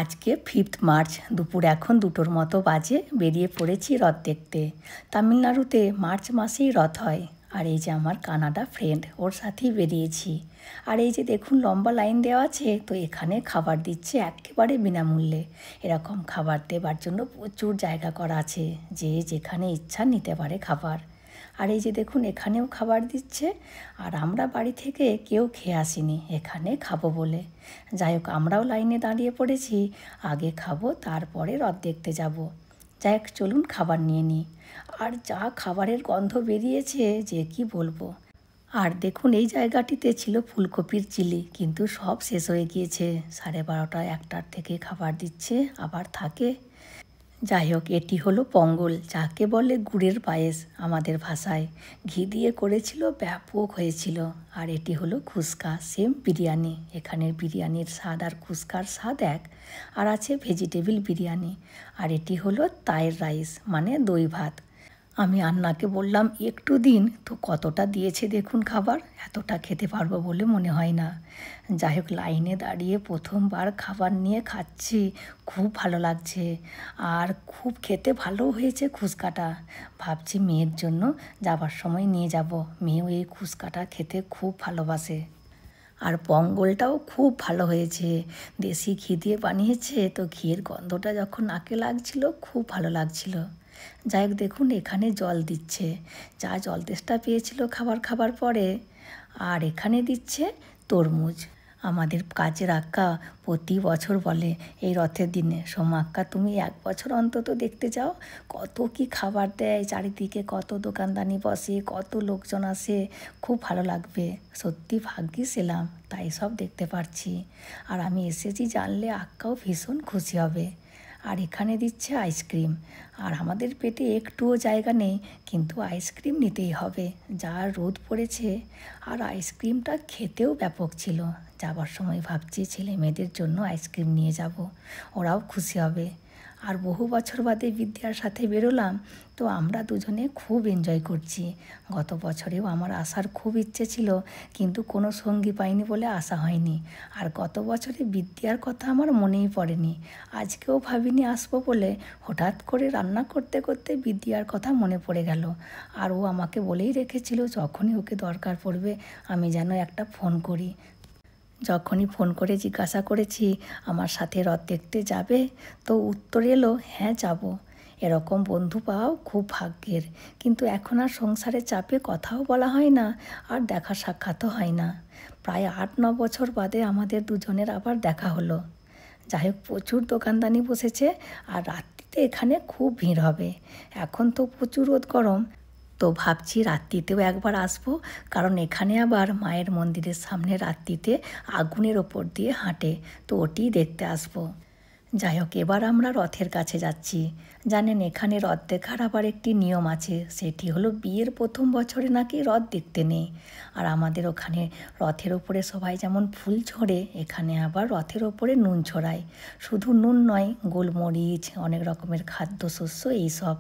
আজকে 5 মার্চ দুপুর এখন 2টোর মতো বাজে। বেরিয়ে পড়েছি রথ দেখতে। তামিলনাড়ুতে মার্চ মাসেই রথ হয়। আর এই যে আমার কানাডা ফ্রেন্ড, ওর সাথেই বেরিয়েছি। আর এই যে দেখুন লম্বা লাইন দেওয়া আছে, তো এখানে খাবার দিচ্ছে একেবারে বিনামূল্যে। এরকম খাবার দেবার জন্য প্রচুর জায়গা করা আছে, যে যেখানে ইচ্ছা নিতে পারে খাবার। আর এই যে দেখুন এখানেও খাবার দিচ্ছে। আর আমরা বাড়ি থেকে কেউ খেয়ে আসিনি, এখানে খাবো বলে। যাই হোক, আমরাও লাইনে দাঁড়িয়ে পড়েছি, আগে খাবো তারপরে রথ দেখতে যাব। যাই হোক, চলুন খাবার নিয়ে নিই। আর যা খাবারের গন্ধ বেরিয়েছে যে কি বলবো। আর দেখুন এই জায়গাটিতে ছিল ফুলকপির চিলি, কিন্তু সব শেষ হয়ে গিয়েছে। 12:30 1টার থেকে খাবার দিচ্ছে, আবার থাকে। যাই হোক, এটি হলো পঙ্গল, যাকে বলে গুড়ের পায়েস আমাদের ভাষায়। ঘি দিয়ে করেছিল, ব্যাপক হয়েছিল। আর এটি হলো খুস্কা, সেম বিরিয়ানি। এখানের বিরিয়ানির স্বাদ আর খুস্কার স্বাদ এক। আর আছে ভেজিটেবিল বিরিয়ানি। আর এটি হলো তায়ের রাইস, মানে দই ভাত। আমি আন্নাকে বললাম একটু দিন, তো কতটা দিয়েছে দেখুন খাবার। এতটা খেতে পারবো বলে মনে হয় না। যাই হোক, লাইনে দাঁড়িয়ে প্রথমবার খাবার নিয়ে খাচ্ছি, খুব ভালো লাগছে। আর খুব খেতে ভালো হয়েছে খুস্কাটা। ভাবছি মেয়ের জন্য যাবার সময় নিয়ে যাব, মেয়েও এই খুস্কাটা খেতে খুব ভালোবাসে। আর পঙ্গলটাও খুব ভালো হয়েছে, দেশি ঘি দিয়ে বানিয়েছে, তো ঘিয়ের গন্ধটা যখন নাকে লাগছিল খুব ভালো লাগছিল। যাই হোক, দেখুন এখানে জল দিচ্ছে, যা জল তেষ্টা পেয়েছিল খাবার পরে। আর এখানে দিচ্ছে তরমুজ। আমাদের কাজের আক্কা প্রতি বছর বলে এই রথের দিনে, সোমা আক্কা তুমি 1 বছর অন্তত দেখতে যাও, কত কি খাবার দেয় চারিদিকে, কত দোকানদানি বসে, কত লোকজন আসে, খুব ভালো লাগবে। সত্যি ভাগ্যিস এলাম, তাই সব দেখতে পারছি। আর আমি এসেছি জানলে আক্কাও ভীষণ খুশি হবে। আর এখানে দিচ্ছে আইসক্রিম। আর আমাদের পেটে একটুও জায়গা নেই, কিন্তু আইসক্রিম নিতেই হবে, যা রোদ পড়েছে। আর আইসক্রিমটা খেতেও ব্যাপক ছিল। যাবার সময় ভাবছি ছেলে মেয়েদের জন্য আইসক্রিম নিয়ে যাব, ওরাও খুশি হবে। আর বহু বছর বাদে বিদ্যার সাথে বেরোলাম, তো আমরা দুজনে খুব এনজয় করছি। গত বছরেও আমার আসার খুব ইচ্ছে ছিল, কিন্তু কোনো সঙ্গী পাইনি বলে আসা হয়নি। আর গত বছরে বিদ্যার কথা আমার মনেই পড়েনি, আজকেও ভাবিনি আসবো বলে। হঠাৎ করে রান্না করতে করতে বিদ্যার কথা মনে পড়ে গেল। আর ও আমাকে বলেই রেখেছিল যখনই ওকে দরকার পড়বে আমি যেন একটা ফোন করি। যখনই ফোন করে জিজ্ঞাসা করেছি আমার সাথে রথ দেখতে যাবে, তো উত্তর এলো হ্যাঁ যাব। এরকম বন্ধু পাওয়াও খুব ভাগ্যের, কিন্তু এখন আর সংসারের চাপে কথাও বলা হয় না, আর দেখা সাক্ষাৎও হয় না। প্রায় 8-9 বছর বাদে আমাদের দুজনের আবার দেখা হলো। যাই হোক, প্রচুর দোকানদানি বসেছে, আর রাত্রিতে এখানে খুব ভিড় হবে। এখন তো প্রচুর রোদ গরম, তো ভাবছি রাত্রিতেও একবার আসবো, কারণ এখানে আবার মায়ের মন্দিরের সামনে রাত্রিতে আগুনের ওপর দিয়ে হাঁটে, তো ওটিই দেখতে আসবো। যাই হোক, এবার আমরা রথের কাছে যাচ্ছি। জানেন এখানে রথ দেখার আবার একটি নিয়ম আছে, সেটি হলো বিয়ের প্রথম বছরে নাকি রথ দেখতে নেই। আর আমাদের ওখানে রথের ওপরে সবাই যেমন ফুল ছড়ে, এখানে আবার রথের ওপরে নুন ছড়ায়। শুধু নুন নয়, গোলমরিচ, অনেক রকমের খাদ্যশস্য, এইসব।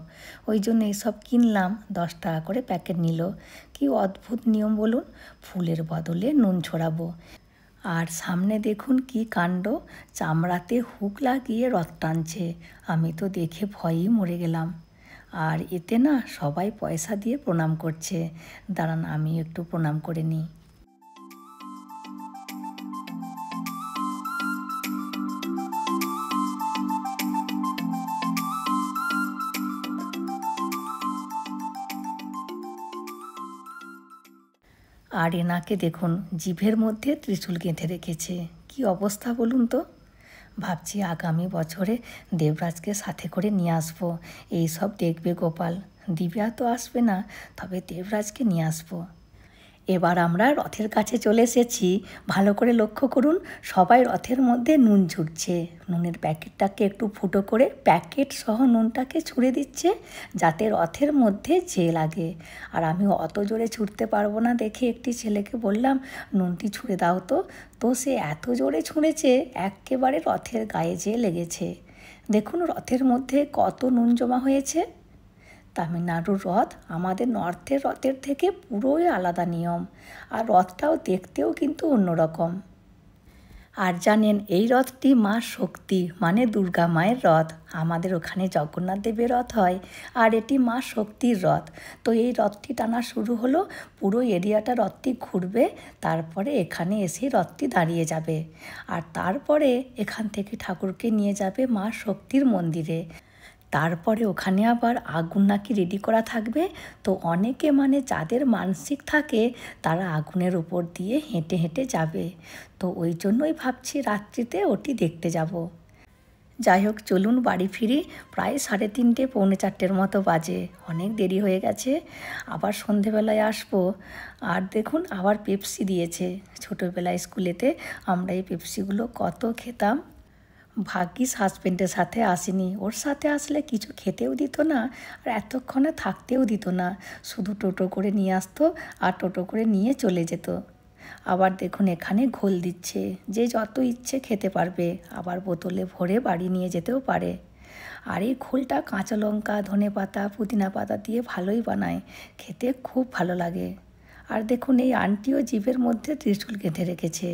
ওই জন্য এইসব কিনলাম, 10 টাকা করে প্যাকেট নিল। কি অদ্ভুত নিয়ম বলুন, ফুলের বদলে নুন ছড়াবো। আর সামনে দেখুন কি কাণ্ড, চামড়াতে হুক লাগিয়ে রথ টানছে। আমি তো দেখে ভয়েই মরে গেলাম। আর এতে না সবাই পয়সা দিয়ে প্রণাম করছে। দাঁড়ান আমি একটু প্রণাম করে নিই। আর এনাকে দেখুন জিভের মধ্যে ত্রিশূল গেঁথে রেখেছে, কি অবস্থা বলুন তো। ভাবছি আগামী বছরে দেবরাজকে সাথে করে নিয়ে আসবো, এই সব দেখবে গোপাল। দিব্যা তো আসবে না, তবে দেবরাজকে নিয়ে আসবো। এবার আমরা রথের কাছে চলে এসেছি। ভালো করে লক্ষ্য করুন, সবাই রথের মধ্যে নুন ছুঁড়ছে। নুনের প্যাকেটটাকে একটু ফুটো করে প্যাকেট সহ নুনটাকে ছুঁড়ে দিচ্ছে, যাতে রথের মধ্যে যেয়ে লাগে। আর আমি অত জোরে ছুঁড়তে পারবো না দেখে একটি ছেলেকে বললাম নুনটি ছুঁড়ে দাও তো। তো সে এত জোরে ছুঁড়েছে, একেবারে রথের গায়ে যেয়ে লেগেছে। দেখুন রথের মধ্যে কত নুন জমা হয়েছে। তামিলনাড়ুর রথ আমাদের নর্থের রথের থেকে পুরোই আলাদা নিয়ম, আর রথটাও দেখতেও কিন্তু অন্যরকম। আর জানেন, এই রথটি মা শক্তি মানে দুর্গা মায়ের রথ। আমাদের ওখানে জগন্নাথ দেবের রথ হয়, আর এটি মা শক্তির রথ। তো এই রথটি টানা শুরু হলো, পুরো এরিয়াটা রথটি ঘুরবে, তারপরে এখানে এসে রথটি দাঁড়িয়ে যাবে। আর তারপরে এখান থেকে ঠাকুরকে নিয়ে যাবে মা শক্তির মন্দিরে। তারপরে ওখানে আবার আগুন নাকি রেডি করা থাকবে। তো অনেকে মানে যাদের মানসিক থাকে তারা আগুনের উপর দিয়ে হেঁটে হেঁটে যাবে। তো ওই জন্যই ভাবছি রাত্রিতে ওটি দেখতে যাব। যাই হোক, চলুন বাড়ি ফিরি। প্রায় 3:30 পৌনে 4টের মতো বাজে, অনেক দেরি হয়ে গেছে। আবার সন্ধেবেলায় আসবো। আর দেখুন আবার পেপসি দিয়েছে। ছোটোবেলায় স্কুলেতে আমরা এই পেপসিগুলো কত খেতাম। ভাগ্যিস হাজবেন্ডের সাথে আসেনি, ওর সাথে আসলে কিছু খেতেও দিত না আর এতক্ষণে থাকতেও দিত না। শুধু টোটো করে নিয়ে আসতো আর টোটো করে নিয়ে চলে যেত। আবার দেখুন এখানে ঘোল দিচ্ছে, যে যত ইচ্ছে খেতে পারবে, আবার বোতলে ভরে বাড়ি নিয়ে যেতেও পারে। আর এই ঘোলটা কাঁচা লঙ্কা, ধনেপাতা, পুদিনা পাতা দিয়ে ভালোই বানায়, খেতে খুব ভালো লাগে। আর দেখুন এই আন্টিও জিভের মধ্যে ত্রিশূল গেঁথে রেখেছে।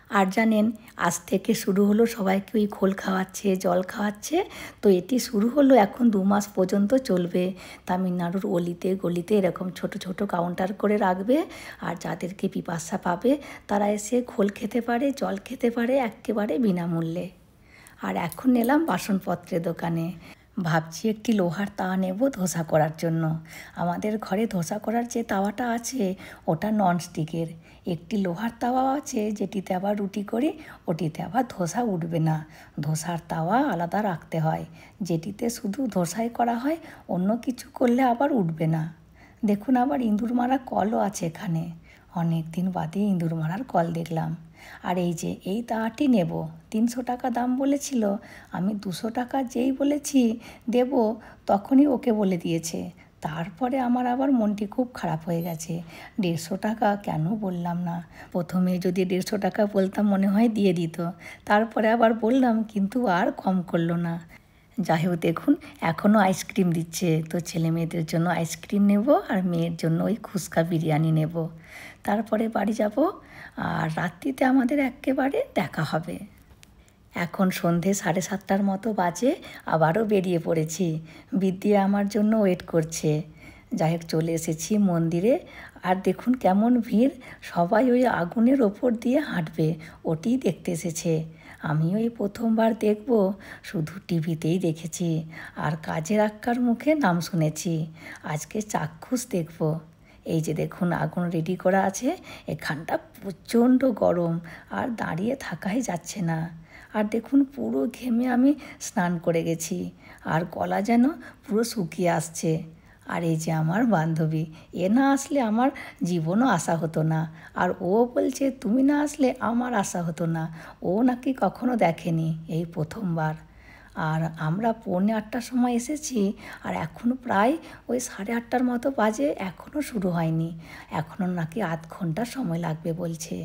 আর জানেন, আজ থেকে শুরু হলো সবাইকে ওই ঘোল খাওয়াচ্ছে, জল খাওয়াচ্ছে। তো এটি শুরু হলো, এখন 2 মাস পর্যন্ত চলবে। তামিলনাড়ুর অলিতে গলিতে এরকম ছোট ছোট কাউন্টার করে রাখবে, আর যাদেরকে পিপাসা পাবে তারা এসে ঘোল খেতে পারে, জল খেতে পারে একেবারে বিনামূল্যে। আর এখন এলাম বাসনপত্রের দোকানে। ভাবছি একটি লোহার তাওয়া নেব ধোসা করার জন্য। আমাদের ঘরে ধোসা করার যে তাওয়াটা আছে ওটা ননস্টিকের। একটি লোহার তাওয়া আছে যেটিতে আবার রুটি করি, ওটিতে আবার ধোসা উঠবে না। ধোসার তাওয়া আলাদা রাখতে হয়, যেটিতে শুধু ধোসাই করা হয়, অন্য কিছু করলে আবার উঠবে না। দেখুন আবার ইঁদুর মারা কলও আছে এখানে। অনেক দিন বাদে ইঁদুর মারার কল দেখলাম। আর এই যে এই তাওয়াটি নেব, 300 টাকা দাম বলেছিল। আমি 200 টাকা যেই বলেছি দেব, তখনই ওকে বলে দিয়েছে। তারপরে আমার আবার মনটি খুব খারাপ হয়ে গেছে। 150 টাকা কেন বললাম না। প্রথমে যদি 150 টাকা বলতাম মনে হয় দিয়ে দিত। তারপরে আবার বললাম, কিন্তু আর কম করলো না। যাই হোক, দেখুন এখনও আইসক্রিম দিচ্ছে। তো ছেলে মেয়েদের জন্য আইসক্রিম নেব আর মেয়ের জন্য ওই ফুচকা বিরিয়ানি নেব। তারপরে বাড়ি যাব, আর রাত্রিতে আমাদের একেবারে দেখা হবে। এখন সন্ধে 7:30টার মতো বাজে, আবারও বেরিয়ে পড়েছি। বিদ্যা আমার জন্য ওয়েট করছে। যাই হোক, চলে এসেছি মন্দিরে। আর দেখুন কেমন ভিড়, সবাই ওই আগুনের ওপর দিয়ে হাঁটবে, ওটিই দেখতে এসেছে। আমিও এই প্রথমবার দেখব, শুধু টিভিতেই দেখেছি আর কাজের আক্কার মুখে নাম শুনেছি। আজকে চাক্ষুষ দেখব। এই যে দেখুন আগুন রেডি করা আছে, এখানটা প্রচণ্ড গরম আর দাঁড়িয়ে থাকাই যাচ্ছে না। আর দেখুন পুরো ঘেমে আমি স্নান করে গেছি, আর গলা যেন পুরো শুকিয়ে আসছে। আর এই যে আমার বান্ধবী, এ না আসলে আমার জীবনও আসা হতো না। আর ও বলছে তুমি না আসলে আমার আসা হতো না। ও নাকি কখনো দেখেনি, এই প্রথমবার। আর আমরা 7:45টার সময় এসেছি, আর এখনও প্রায় ওই 8:30টার মতো বাজে, এখনও শুরু হয়নি। এখনও নাকি আধ ঘন্টা সময় লাগবে বলছে।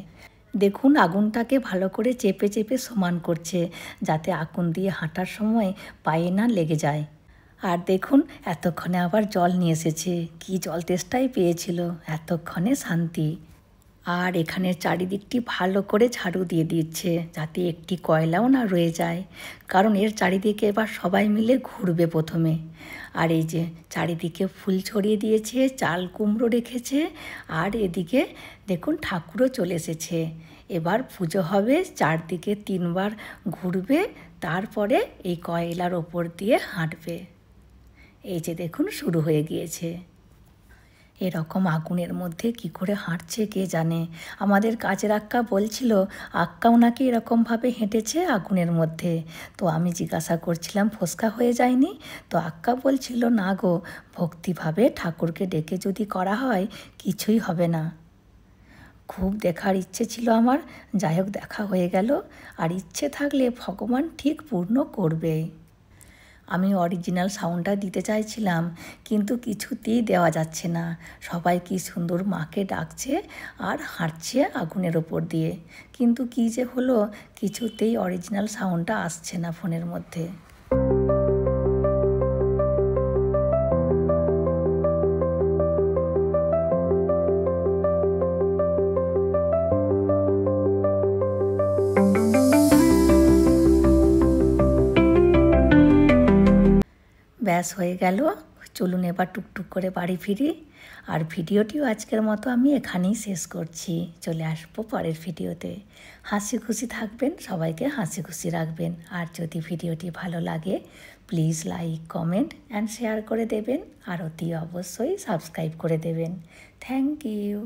দেখুন আগুনটাকে ভালো করে চেপে চেপে সমান করছে, যাতে আগুন দিয়ে হাঁটার সময় পায়ে না লেগে যায়। আর দেখুন এতক্ষণে আবার জল নিয়ে এসেছে, কি জল তেষ্টাই পেয়েছিল, এতক্ষণে শান্তি। আর এখানের চারিদিকটি ভালো করে ঝাড়ু দিয়ে দিচ্ছে, যাতে একটি কয়লাও না রয়ে যায়, কারণ এর চারিদিকে এবার সবাই মিলে ঘুরবে প্রথমে। আর এই যে চারিদিকে ফুল ছড়িয়ে দিয়েছে, চাল কুমড়ো রেখেছে, আর এদিকে দেখুন ঠাকুরও চলে এসেছে। এবার পুজো হবে, চারদিকে 3বার ঘুরবে, তারপরে এই কয়লার ওপর দিয়ে হাঁটবে। এই যে দেখুন শুরু হয়ে গিয়েছে। এরকম আগুনের মধ্যে কি করে হাঁটছে কে জানে। আমাদের কাজের আক্কা বলছিল আক্কাও নাকি এরকমভাবে হেঁটেছে আগুনের মধ্যে। তো আমি জিজ্ঞাসা করছিলাম ফোসকা হয়ে যায়নি? তো আক্কা বলছিল না গো, ভক্তিভাবে ঠাকুরকে ডেকে যদি করা হয় কিছুই হবে না। খুব দেখার ইচ্ছে ছিল আমার, যাই হোক দেখা হয়ে গেল। আর ইচ্ছে থাকলে ভগবান ঠিক পূর্ণ করবেই। আমি অরিজিনাল সাউন্ডটা দিতে চাইছিলাম, কিন্তু কিছুতেই দেওয়া যাচ্ছে না। সবাই কি সুন্দর মাকে ডাকছে আর হাঁটছে আগুনের ওপর দিয়ে, কিন্তু কী যে হলো, কিছুতেই অরিজিনাল সাউন্ডটা আসছে না ফোনের মধ্যে। ব্যাস হয়ে গেল। চলুন এবার টুকটুক করে বাড়ি ফিরি। আর ভিডিওটিও আজকের মতো আমি এখানেই শেষ করছি। চলে আসবো পরের ভিডিওতে। হাসি খুশি থাকবেন, সবাইকে হাসি খুশি রাখবেন। আর যদি ভিডিওটি ভালো লাগে please like, comment and share করে দেবেন। আর অতি অবশ্যই সাবস্ক্রাইব করে দেবেন। Thank you.